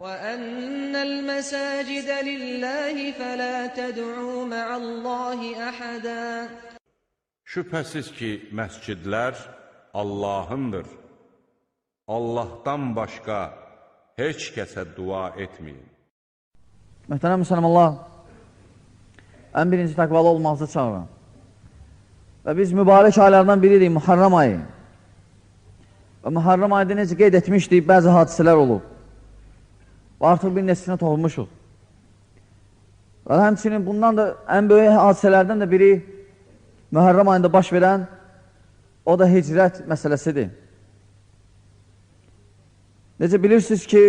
وَأَنَّ الْمَسَاجِدَ لِلَّهِ فَلَا تَدْعُوا مَعَ اللّٰهِ أَحَدًا. Şübhəsiz ki, məscidlər Allahındır. Allahdan başqa heç kəsə dua etməyin. Möhtərəm müsəlmanlar, ən birinci təqvalı olmazdı çağırın. Və biz mübarək aylardan biridir, Muharram ayı. Və Muharram ayında necə qeyd etmişdik, bəzi hadisələr olub. Və artıq bir neslinə toxunmuşuq. Və həmçinin bundan da ən böyük hadisələrdən də biri Muharram ayında baş verən o da hicrət məsələsidir. Necə bilirsiniz ki,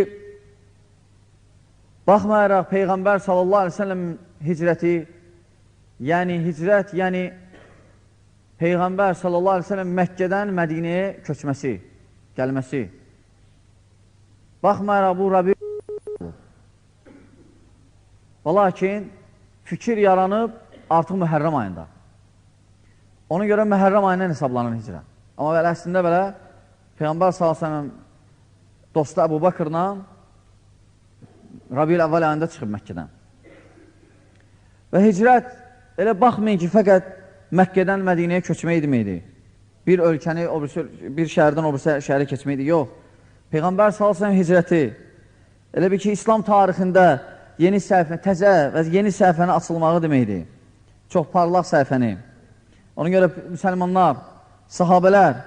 baxmayaraq Peyğəmbər sallallahu aleyhi ve sellem hicrəti, yəni hicrət, yəni Peyğəmbər sallallahu aleyhi ve sellem Məkkədən Mədinəyə köçməsi, gəlməsi. Baxmayaraq bu Rabi və lakin fikir yaranıb artıq Mühərrəm ayında. Ona görə Mühərrəm ayından hesablanır hicrət. Amma belə əslində belə Peyğəmbər sallallahu aleyhi ve sellem dostu Əbu Bakırla Rabi'l əvvəl ayında çıxıb Məkkədən. Və hicrət elə baxmayın ki, fəqət Məkkədən Mədinəyə köçmək deməkdir. Bir ölkəni, bir şəhərdən o birisi şəhərə keçməkdir. Yox. Peyğəmbər sallallahu əleyhi və səlləm hicrəti elə bir ki, İslam tarixində yeni səhifə, təzə və yeni səhifənin açılmağı deməkdir. Çox parlaq səhifəni. Ona görə müsəlmanlar, sahabələr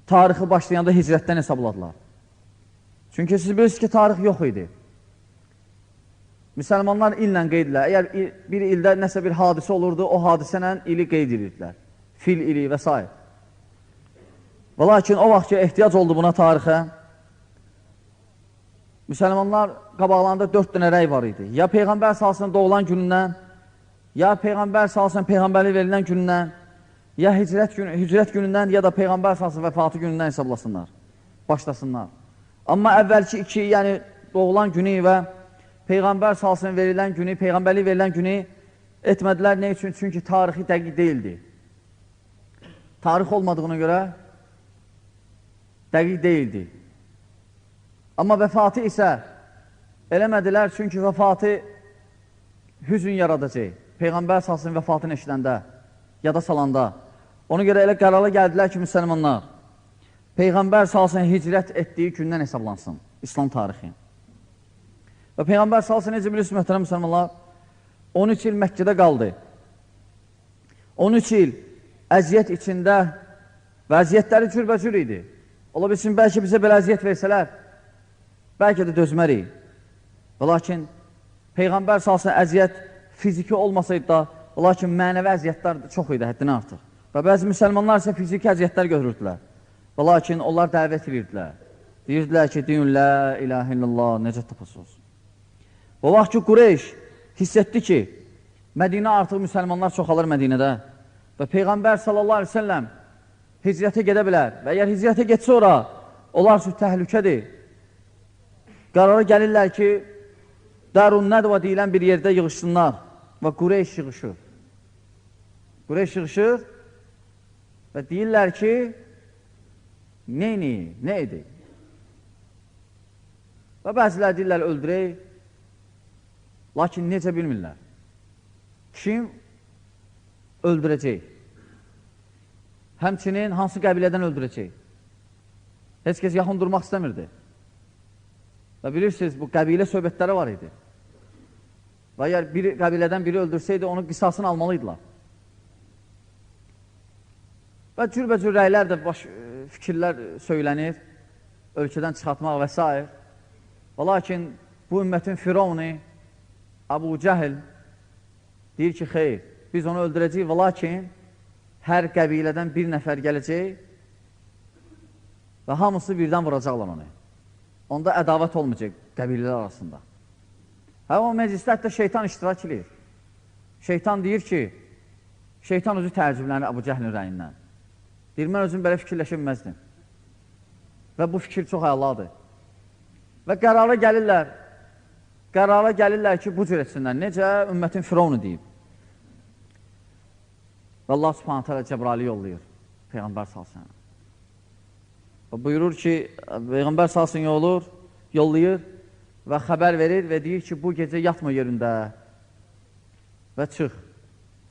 tarixi başlayanda hicrətdən hesabladılar. Çünki siz bilirsiniz ki, tarix yox idi. Müsəlmanlar illə qeyd edirlər. Əgər bir ildə nəsə bir hadisə olurdu, o hadisənlə ili qeyd edirdilər. Fil ili və s. Və lakin o vaxt ki, ehtiyac oldu buna tarixə, müsəlmanlar qabaqlarında 4 dənə rəy var idi. Ya Peyğəmbər salsın doğulan günündən, ya Peyğəmbər salsın Peyğəmbərlik verilən günündən, ya hicrət günündən, ya da Peyğəmbər salsın vəfatı günündən hesablasınlar, başlasınlar. Amma əvvəlki iki, yəni doğulan günü və Peyğəmbər salsın verilən günü, Peyğəmbərlik verilən günü etmədilər. Ne üçün? Çünki tarixi dəqiq deyildi. Tarix olmadığına görə dəqiq deyildi. Amma vəfatı isə eləmədilər, çünki vəfatı hüzün yaradacaq. Peyğəmbər salsın vəfatını eşidəndə, yada salanda. Ona görə elə qərara gəldilər ki, müsəlmanlar, Peyğəmbər salsın hicrət etdiyi gündən hesablansın, İslam tarixi. Və Peyğəmbər salsın, necə bilirsiniz, möhtərəm müsəlmanlar, 13 il Məkkədə qaldı. 13 il əziyyət içində və əziyyətləri cürbəcür idi. Ola bilsin, bəlkə bizə belə əziyyət versələr, bəlkə də dözmərik. Və lakin Peyğəmbər salsın əziyyət fiziki olmasaydı da, lakin mənəvi əziyyətlər çox idi, həddini artıq. Və bəzi müsəlmanlar isə fiziki əziyyətlər götürürdülər. Və lakin onlar dəvət edirdilər. Deyirdilər ki, deyin, la ilahə illallah, necət tapasınız. O vaxt ki, Qureyş hiss etdi ki, Mədinə artıq müsəlmanlar çoxalır Mədinədə və Peyğəmbər sallallahu aleyhi ve sellem hicrətə gedə bilər və əgər hicrətə getsə ora, onlar üçün təhlükədir. Qərara gəlirlər ki, Darun Nədva deyilən bir yerdə yığışsınlar və Qureyş yığışır. Qureyş yığışır və deyirlər ki, nə edir? Və bəzilər deyirlər, öldürək, lakin necə bilmirlər. Kim öldürəcək? Həmçinin hansı qəbilədən öldürəcək? Heç kəs yaxın durmaq istəmirdi. Və bilirsiniz, bu qəbilə söhbətləri var idi. Və əgər bir qəbilədən biri öldürsəydi, onun qisasını almalıydılar. Və cürbəcür rəylər də fikirlər söylənir, ölkədən çıxartmaq və s. Və lakin bu ümmətin firavunu Əbu Cəhil deyir ki, xeyr, biz onu öldürəcəyik və lakin hər qəbilədən bir nəfər gələcək və hamısı birdən vuracaqlar onu. Onda ədavət olmayacaq qəbilələr arasında. O məclisdə hətta şeytan iştirak edir. Şeytan deyir ki, şeytan özü təəccüblənir Əbu Cəhlin rəyindən. Deyir, mən özüm belə fikirləşinməzdim. Və bu fikir çox əladır. Və qərara gəlirlər ki, bu cür etsinlər. Necə? Ümmətin firavunu deyib. Və Allah subhanətə alə Cəbrali yollayır Peyğəmbər salsın. Və buyurur ki, Peyğəmbər salsın yollayır və xəbər verir və deyir ki, bu gecə yatma yerində və çıx.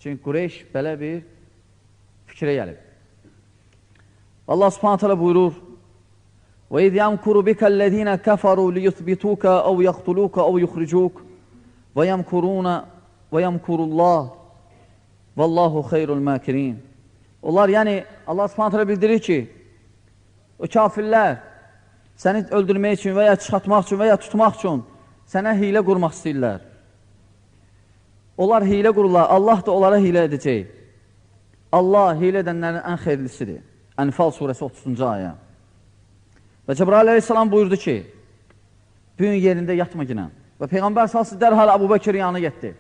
Çünki Qureyş belə bir fikrə gəlib. Allah subhanət hələ buyurur, وَإِذْ يَمْكُرُ بِكَ الَّذ۪ينَ كَفَرُوا لِيُثْبِتُوكَ أَوْ يَقْتُلُوكَ أَوْ يُخْرِجُوكَ وَيَمْكُرُ اللّٰهِ وَاللّٰهُ خَيْرُ الْمَاكِرِينَ. Onlar, yəni, Allah subhanət hələ bildirir ki, o kafirlər səni öldürmək üçün və ya çıxartmaq üçün və ya tutmaq üçün sənə hilə qurmaq istəyirlər. Onlar hilə qururlar, Allah da onlara hilə edəcək. Allah hilə edənlərin ən xeyirlisidir. Ənfal surəsi 30-cu ayə. Və Cəbrail əleyhissalam buyurdu ki, bu gün yerində yatma ginən. Və Peyğəmbər salsı dərhal Əbu Bəkir yanına getdi.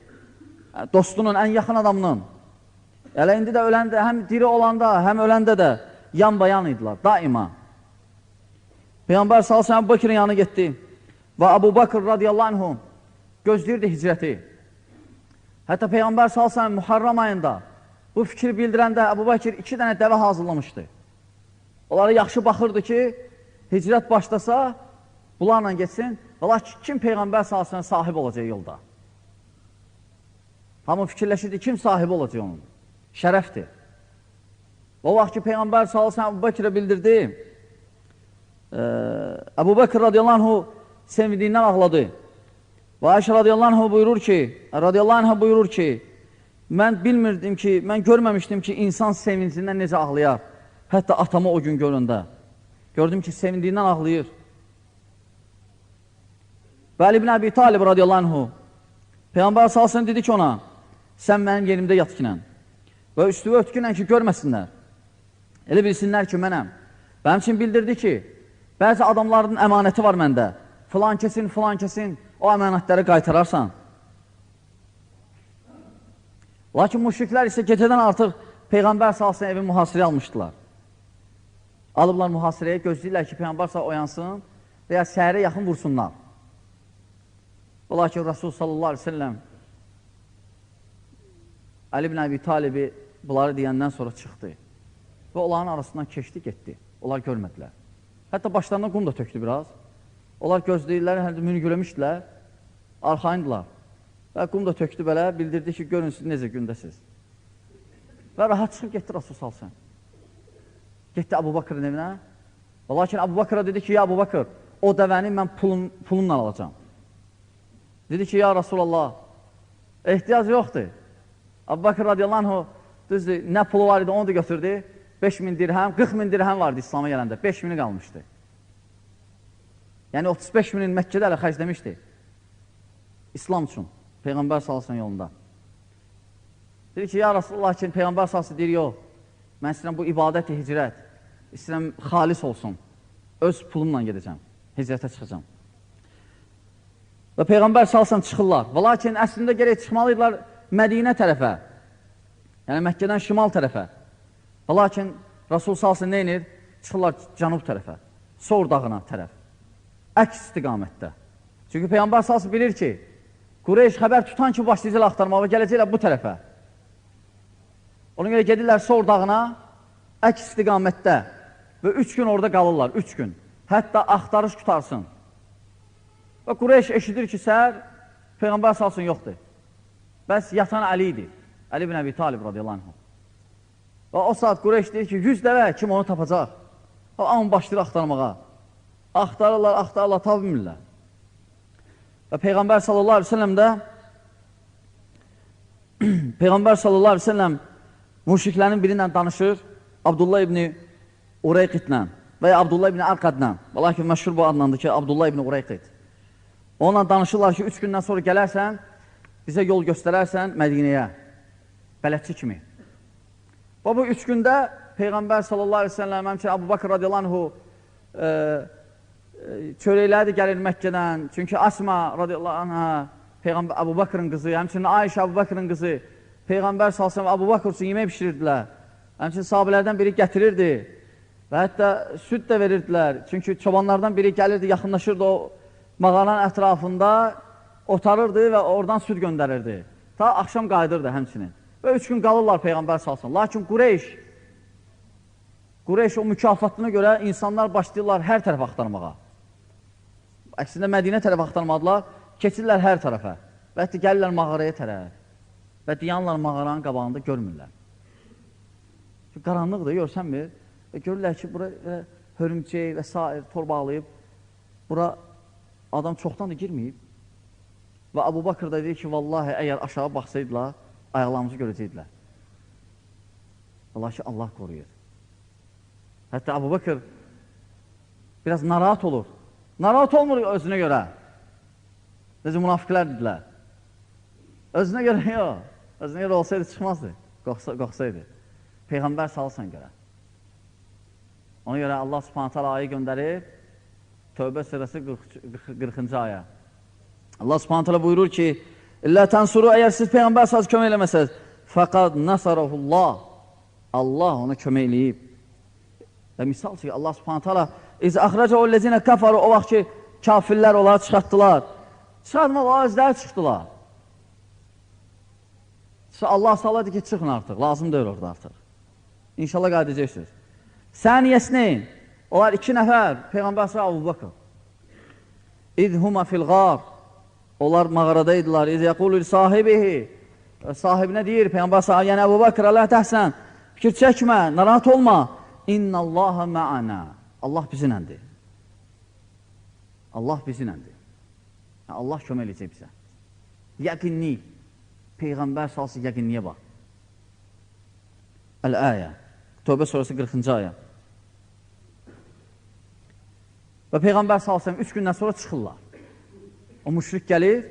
Dostunun, ən yaxın adamının. Elə indi də öləndə, həm diri olanda, həm öləndə də yan bayan idilər, daima. Peyğəmbər salsı Əbu Bəkirin yanına getdi. Və Əbu Bəkir radiyallahu anhum gözləyirdi hicrəti. Hətta Peyğəmbər salsı Muharram ayında bu fikir bildirəndə Əbu Bəkir 2 dənə dəvə hazırlamışdı. Onlara yaxşı baxırdı ki, hicrət başlasa, bunlarla geçsin. Valla kim Peyğəmbər salsına sahib olacaq yolda? Hamı fikirləşirdi, kim sahib olacaq onun? Şərəfdir. O vaxt ki, Peyğəmbər salsına Əbu Bəkirə bildirdi, Əbu Bəkir radiyallahu anhu sevindiyindən ağladı. Və Ayşə radiyallahu anhu buyurur ki, mən bilmirdim ki, mən görməmişdim ki, insan sevincindən necə ağlayar. Hətta atamı o gün göründə. Gördüm ki, sevindiyindən ağlayır. Və Ali ibn Əbi Talib radiyallahu anhu Peyğəmbər salsın dedi ki ona, sən mənim yerimdə yatkinən və üstüvə ötkünən ki, görməsinlər. Elə bilsinlər ki, mənəm. Mənim üçün bildirdi ki, bəzi adamların əmanəti var məndə. Filan kesin, o əmanətləri qaytararsan. Lakin müşriklər isə gecədən artıq Peyğəmbər salsın evi mühasirəyə almışdılar. Alıblar mühasirəyə, gözləyirlər ki, Peyğəmbər salsın oyansın və ya səhərə yaxın vursunlar. Ola ki, Rasul sallallahu aleyhi ve sellem Ali ibn Əbi Talibi bunları deyəndən sonra çıxdı və onların arasından keçdi, getdi. Onlar görmədilər. Hətta başlarına qum da tökdü biraz. Onlar gözləyirlər, mürgüləmişdilər, arxayındılar. Və qum da tökdü belə, bildirdi ki, görün siz necə gündəsiz. Və rahat çıxıb getdi Rasul salsın. Getdi Əbu Bakırın evinə. Lakin Əbu Bakıra dedi ki, ya Əbu Bakır, o dəvəni mən pulumla alacam. Dedi ki, ya Rasulallah, ehtiyac yoxdur. Əbu Bakır radiyallahu anhu, düzdür, nə pulu var idi, onu da götürdü. 5.000 dirhəm, 40.000 dirhəm vardı İslam'a gələndə, 5.000'i qalmışdı. Yəni 35.000'in Məkkədə hələ xərcləmişdi. İslam üçün, Peyğəmbər salsın yolunda. Dedi ki, ya Rasulallah ki, Peyğəmbər salsın deyir, yox, mən istəyirəm bu ibadət-i hicrət, istəyirəm xalis olsun, öz pulumla gedəcəm, hicrətə çıxacam. Və Peyğəmbər salsın çıxırlar. Və lakin əslində gerək çıxmalıydılar Mədinə tərəfə, yəni Məkkədən şimal tərəfə. Və lakin Rasul salsın nə inir? Çıxırlar cənub tərəfə, Sor dağına tərəf, əks istiqamətdə. Çünki Peyğəmbər salsın bilir ki, Qureyş xəbər tutan ki, başlayacaqlar axtarmağa, gələcəklər bu tərəfə. Ona görə gedirlər Sor dağına, əks istiqamətdə və 3 gün orada qalırlar, 3 gün. Hətta axtarış qutarsın. Və Qureyş eşidir ki, səhər Peyğəmbər salsın yoxdur. Bəs yatan Əli idi, Əli ibn Əbi Talib radiyallahu anh. Və o saat Qureyş deyir ki, 100 dəvə kim onu tapacaq? Amma başlayır axtarmağa. Axtarırlar, tapmırlar. Və Peyğəmbər sallallahu aleyhi ve sellem də Peyğəmbər sallallahu aleyhi ve sellem müşriklərin birindən danışır, Abdullah ibn Ureyqidlə və ya Abdullah ibn Arqadlə. Lakin məşhur bu adlandır ki, Abdullah ibn Ureyqid. Onunla danışırlar ki, 3 gündən sonra gələrsən, bizə yol göstərərsən Mədinəyə, bələdçi kimi. Və bu 3 gündə Peyğəmbər sallallahu aleyhi ve sellem, həmçinin Əbu Bakır radiyallahu anhu çörəkləri gəlir Məkkədən. Çünki Asma radiyallahu anha, Əbu Bakırın qızı, həmçinin Ayşə Əbu Bakırın qızı, Peyğəmbər sallallahu aleyhi ve sellem Əbu Bakır üçün yemək pişirirdilər. Həmçinin sahabələrdən biri gətirirdi və hətta süd də verirdilər. Çünki çobanlardan biri gəlirdi, yaxınlaşırdı o mağaranın ətrafında, otarırdı və oradan süd göndərirdi. Ta axşam qayıdırdı həmçinin. Və 3 gün qalırlar Peyğəmbər salsın. Lakin Qureyş o mükafatına görə insanlar başlayırlar hər tərəf axtarmağa. Əksində Mədinə tərəf axtarmadılar, keçirlər hər tərəfə. Və hətta gəlirlər mağaraya tərəf. Və dayanırlar mağaranın qabağında görmürlər. Qaranlıqdır, görsənmir. Və görürlər ki, bura hörümçək və s. tor bağlayıb. Bura adam çoxdan da girməyib. Və Əbu Bakır da deyir ki, vallahi əgər aşağı baxsaydılar, ayaqlarımızı görəcəkdilər. Vallahi ki, Allah qoruyur. Hətta Əbu Bakır biraz narahat olur. Narahat olmur özünə görə. Necə münafiqlər dedilər. Özünə görə yox. Özünə görə olsaydı çıxmazdı, qorxsaydı. Peyğəmbər salsan görə. Ona görə Allah subhanət hala ayı göndərir, Tövbə surəsi 40-cı aya. Allah subhanət hala buyurur ki, İllə tənsuru, əgər siz Peyğəmbər salsan kömək eləməsəz, fəqad nəsarəhullah, Allah ona kömək eləyib. Və misal ki, Allah subhanət hala İz əxrəcə o lezinə kəfəru, o vaxt ki, kafirlər onları çıxartdılar. Çıxartmaq, o özləri çıxdılar. Allah saladı ki, çıxın artıq, lazım deyil orada artıq. İnşallah qayıdacaqsınız. Səniyəsini, onlar 2 nəfər, Peyğəmbər s.ə.v. Əbu Bakır. İzhuma fil qar, onlar mağaradaydılar. İz yəqulur sahibihi, sahibinə deyir, Peyğəmbər s.ə.v. Yəni Əbu Bakır, Allah təhsən, fikir çəkmə, narahat olma. İnnallaha mə'ana, Allah bizimləndir. Allah bizimləndir. Allah kömək eləyəcək bizə. Yəqinlik, Peyğəmbər salsı yəqinliyə bax. Əl-əyə, Tövbə surəsi 40-cı aya. Və Peyğəmbər salsın 3 gündən sonra çıxırlar. O müşrik gəlir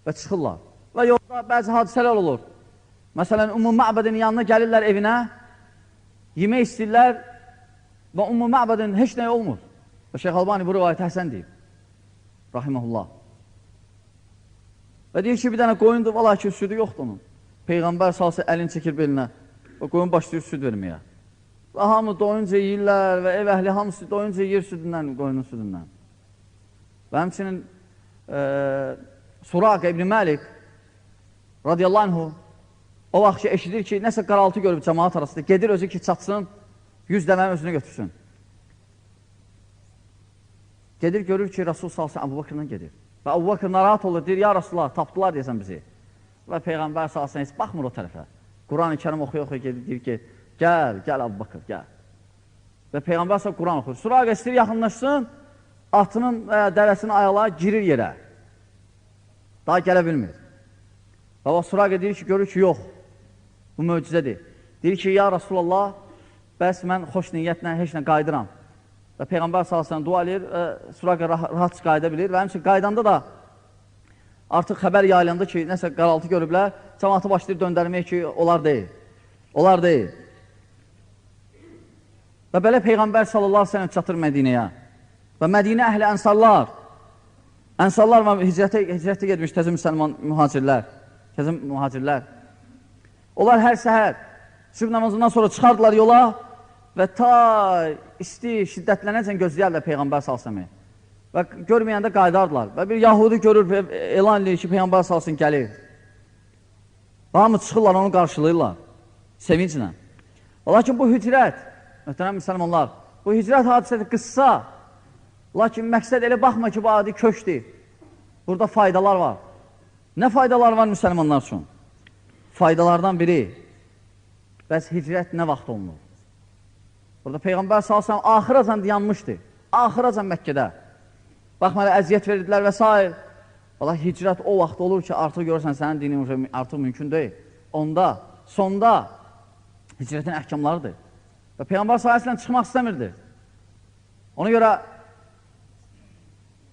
və çıxırlar. Və yolda bəzi hadisələr olur. Məsələn, Ümmü Məbədin yanına gəlirlər evinə, yemək istəyirlər və Ümmü Məbədin heç nəyə olmur. Və Şeyx Albani bu rivayət Həsən deyib. Rahiməhullah. Və deyir ki, bir dənə qoyundur, valla ki, südü yoxdur onun. Peyğəmbər salsa əlini çəkir belinə və qoyun başlayır süd verməyə. Və hamı doyunca yiyirlər və ev əhli hamısı doyunca yiyir südündən, qoyunun südündən. Və həmçinin Suraq İbn Məlik radiyallahu anhu o vaxt ki, eşidir ki, nəsə qaraltı görüb cəmaat arasında, gedir özü ki, çatsın, 100 dəvəni özünə götürsün. Gedir, görür ki, Rasul salsın Əbu Bakırla gedir. Və Əbu Bakır narahat olur, deyir, ya Rasulullah, tapdılar deyəsən bizi. Və Peyğəmbər salsın, heç baxmır o tərəfə. Quran-ı Kərim oxuya-oxuya gedir, deyir ki, gəl Əbu Bakır, gəl. Və Peyğəmbər salsın Quran oxuyur. Suraq istəyir, yaxınlaşsın, atının dəvəsinin ayaqları girir yerə. Daha gələ bilmir. Və Suraq deyir ki, görür ki, yox, bu möcüzədir. Deyir ki, ya Rasulullah, bəs mən xoş niyyətlə, heç nə qaydıram. Və Peyğəmbər sallallahu dua edir, Suraq rahat qayıda bilir və həmçin qaydanda da artıq xəbər yayılanda ki, nəsə qaraltı görüblər, cəmaatı başlayır döndərmək ki, onlar deyil. Onlar deyil. Və belə Peyğəmbər sallallahu aleyhi ve sellem çatır Mədinəyə. Və Mədinə əhli ənsarlar və hicrətə getmiş təzə müsəlman mühacirlər. Onlar hər səhər sübh namazından sonra çıxardılar yola və ta isti, şiddətlənəcən gözləyərlər Peyğəmbər salsın. Və görməyəndə qaydardılar. Və bir Yahudi görür, elan edir ki, Peyğəmbər salsın gəlir. Və hamı çıxırlar, onu qarşılayırlar. Sevinclə. Lakin bu hicrət, möhtərəm müsəlmanlar, bu hicrət hadisədir qıssa. Lakin məqsəd elə baxma ki, bu adi köşdür. Burada faydalar var. Nə faydalar var müsəlmanlar üçün? Faydalardan biri, bəs hicrət nə vaxt olunur? Burada Peyğəmbər salsam axıracan dayanmışdı. Axıracan Məkkədə. Baxmayla əziyyət verdilər və s. Valla hicrət o vaxt olur ki, artıq görürsən sənin dinin artıq mümkün deyil. Onda, sonda hicrətin əhkamlarıdır. Və Peyğəmbər salsam çıxmaq istəmirdi. Ona görə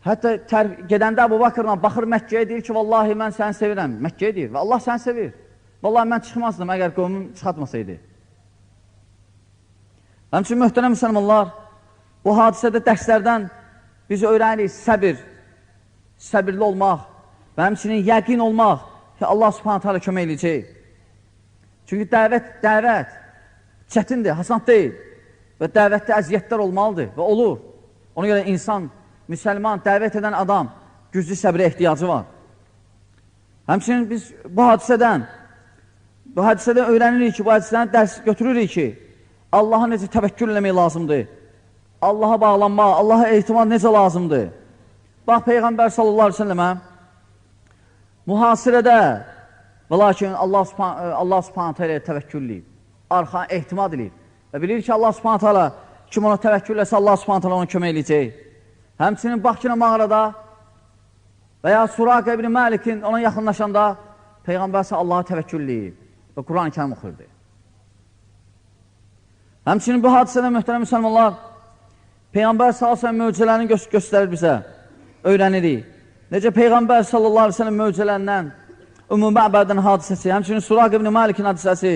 hətta gedəndə Əbu Bakırla baxır Məkkəyə deyir ki, vallahi mən səni sevirəm. Məkkəyə deyir və Allah səni sevir. Vallahi mən çıxmazdım əgər qövmüm çıxartmasaydı. Həmçin, möhtərəm müsəlmanlar, bu hadisədə dərslərdən biz öyrənirik səbir, səbirli olmaq və həmçinin yəqin olmaq ki, Allah subhanət hələ kömək eləyəcək. Çünki dəvət çətindir, hasant deyil və dəvətdə əziyyətlər olmalıdır və olur. Ona görə insan, müsəlman, dəvət edən adam güclü səbrə ehtiyacı var. Həmçinin biz bu hadisədən öyrənirik ki, bu hadisədən dərs götürürük ki, Allaha necə təvəkkül eləmək lazımdır, Allaha bağlanmaq, Allaha ehtimal necə lazımdır Bax, Peyğəmbər sallallahu aleyhi ve səlləmə mühasirədə və lakin Allah subhanətə ilə təvəkkül edib, arxa ehtimad edib və bilir ki, Allah subhanətə ilə kim ona təvəkkül eləsə, Allah subhanətə ilə ona kömək edəcək. Həmçinin bax ki, mağarada və ya Suraqə ibn Məlikin ona yaxınlaşanda Peyğəmbər isə Allaha təvəkkül edib və Quran-ı Kərim oxuyurdu. Həmçinin bu hadisədə möhtərəm müsəlmanlar, Peyğəmbər sallallahu möcüzələrini göstərir bizə, öyrənirik. Necə Peyğəmbər sallallahu aleyhi ve sellem möcüzələrindən Ümmü Məbədin hadisəsi, həmçinin Suraq ibn Məlikin hadisəsi,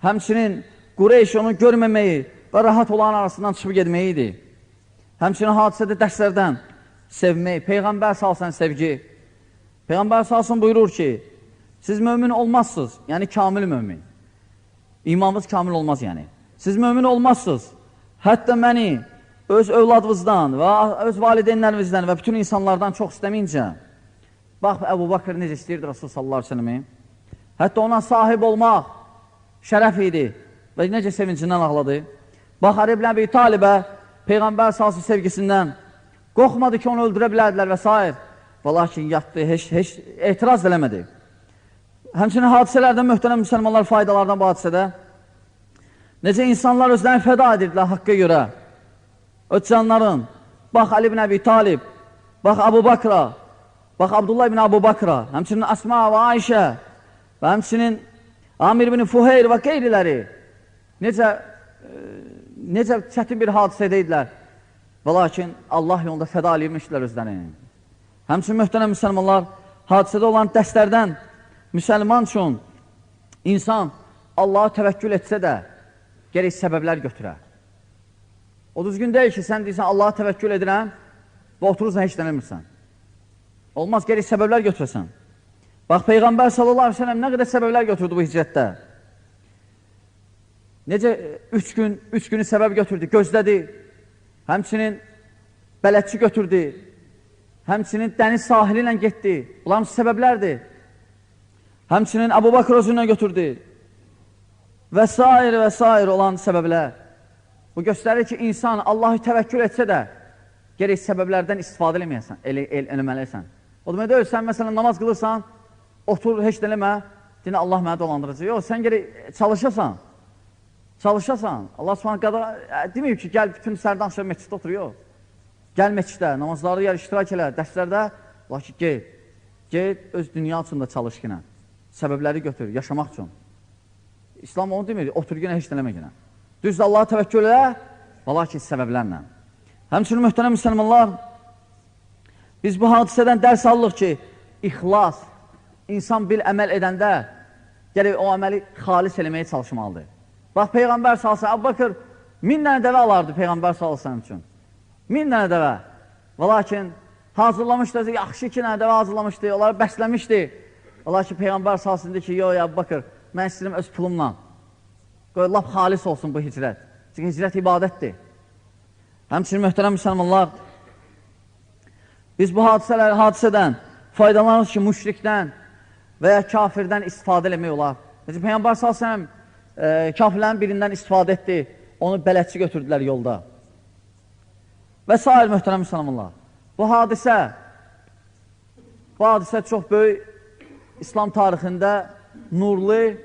həmçinin Qureyş onu görməməyi və rahat olan arasından çıxıb getməyi idi. Həmçinin hadisədə dərslərdən sevmək, Peyğəmbər sallallahu sevgi. Peyğəmbər sallallahu buyurur ki, siz mömin olmazsınız, yəni kamil mömin. İmanınız kamil olmaz yəni. Siz mömin olmazsınız. Hətta məni öz övladınızdan və öz valideynlərinizdən və bütün insanlardan çox istəməyincə, bax, Əbu Bakır necə istəyirdi Rasul sallallahu aleyhi ve selləmi? Hətta ona sahib olmaq şərəf idi və necə sevincindən ağladı. Bax, Ali ibn Əbi Talibə Peyğəmbər sallallahu sevgisindən qorxmadı ki, onu öldürə bilərdilər və s. Və lakin yatdı, heç etiraz eləmədi. Həmçinin hadisələrdən möhtərəm müsəlmanlar faydalardan bu hadisədə necə insanlar özlərini fəda edirdilər haqqa görə. Öz canların, bax Ali ibn Əbi Talib, bax Abu Bakra, bax Abdullah ibn Abu Bakra, həmçinin Əsma və Ayşə və həmçinin Amir ibn Fuheyr və qeyriləri necə çətin bir hadisədəydilər və lakin Allah yolunda fəda edilmişdilər özlərini. Həmçinin möhtərəm müsəlmanlar, hadisədə olan dərslərdən müsəlman üçün insan Allaha təvəkkül etsə də gərək səbəblər götürər. O düzgün deyil ki, sən deyirsən Allaha təvəkkül edirəm və oturursan, heç dənəmirsən. Olmaz, gərək səbəblər götürəsən. Bax, Peyğəmbər sallallahu aleyhi ve sellem nə qədər səbəblər götürdü bu hicrətdə. Necə 3 günü səbəb götürdü, gözlədi, həmçinin bələdçi götürdü, həmçinin dəniz sahili ilə getdi. Bunların səbəblərdir. Həmçinin Əbu Bakr özünə götürdü və s. olan səbəblər. Bu göstərir ki, insan Allahı təvəkkül etsə də gərək səbəblərdən istifadə eləməlisən. O demək deyil, sən məsələn namaz qılırsan, otur, heç eləmə, deyən Allah mənə dolandıracaq. Yox, sən gərək çalışasan. Allah subhanə deməyib ki, gəl bütün sərdən aşağı məsciddə otur, yox. Gəl məsciddə, namazlarda yer iştirak elə, dərslərdə, lakin get, öz dünya üçün də çalış yenə. Səbəbləri götür, yaşamaq üçün. İslam onu demir, otur yenə, heç eləmə yenə. Düzdür, Allaha təvəkkül elə, lakin səbəblərlə. Həmçinin möhtərəm müsəlmanlar, biz bu hadisədən dərs alırıq ki, ixlas, insan bir əməl edəndə gərək o əməli xalis eləməyə çalışmalıdır. Bax, Peyğəmbər sallallahu Əbu Bakır 1000 dənə dəvə alardı Peyğəmbər sallallahu üçün. 1000 dənə dəvə. Və lakin hazırlamışdı, yaxşı 2 dənə dəvə hazırlamışdı, onları bəsləmişdi. Və lakin Peyğəmbər sallallahu ki, yox, Əbu Bakır, mən istəyirəm öz pulumla. Qoy, lap xalis olsun bu hicrət. Çünki hicrət ibadətdir. Həmçinin möhtərəm müsəlmanlar, biz bu hadisədən faydalanırız ki, müşrikdən və ya kafirdən istifadə eləmək olar. Necə Peyğəmbər sallallahu kafirlərin birindən istifadə etdi, onu bələdçi götürdülər yolda. Və s. möhtərəm müsəlmanlar. Bu hadisə çox böyük İslam tarixində nurlu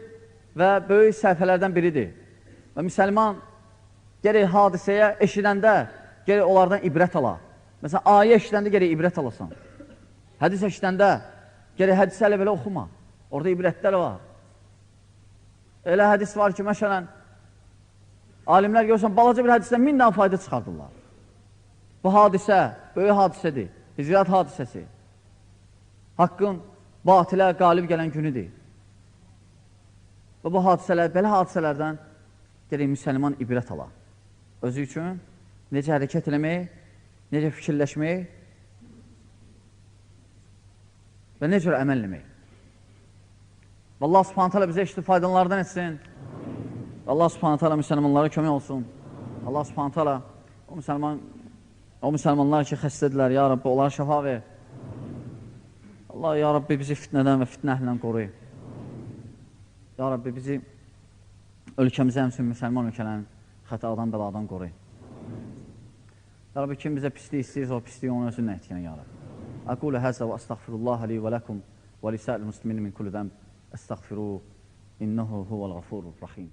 və böyük səhifələrdən biridir. Və müsəlman gərək hadisəyə eşidəndə gərək onlardan ibrət ala. Məsələn, ayə eşidəndə gərək ibrət alasan. Hədis eşidəndə gərək hədisə elə belə oxuma. Orada ibrətlər var. Elə hədis var ki, məsələn, alimlər görürsən, balaca bir hədisdən 1000 dənə fayda çıxardırlar. Bu hadisə, böyük hadisədir, hicrət hadisəsi. Haqqın batilə qalib gələn günüdür. Və bu hadisələr, belə hadisələrdən gərək müsəlman ibrət ala. Özü üçün necə hərəkət eləmək, necə fikirləşmək və necə əməl eləmək. Və Allah subhanət hələ bizə eşitib faydalardan etsin. Və Allah subhanət hələ müsəlmanlara kömək olsun. Allah subhanət hələ o müsəlmanlar ki, xəstədirlər, ya Rabbi, onlara şəfa ver. Allah, ya Rabbi, bizi fitnədən və fitnə əhlindən qoruyur. Ya Rabbi, bizi ölkəmizə həmsin müsəlman ölkələrin xətadan, bəladan qoruyur. Ya Rabbi, kim bizə pislik istəyirsə, o pisliyi onun özünlə etkilən, ya Rabbi. Aqulu həzə və əstəğfirullah li və ləkum və lisəl muslimin min kulli zəmb əstəğfiru innehu huvəl ğafurur rahim.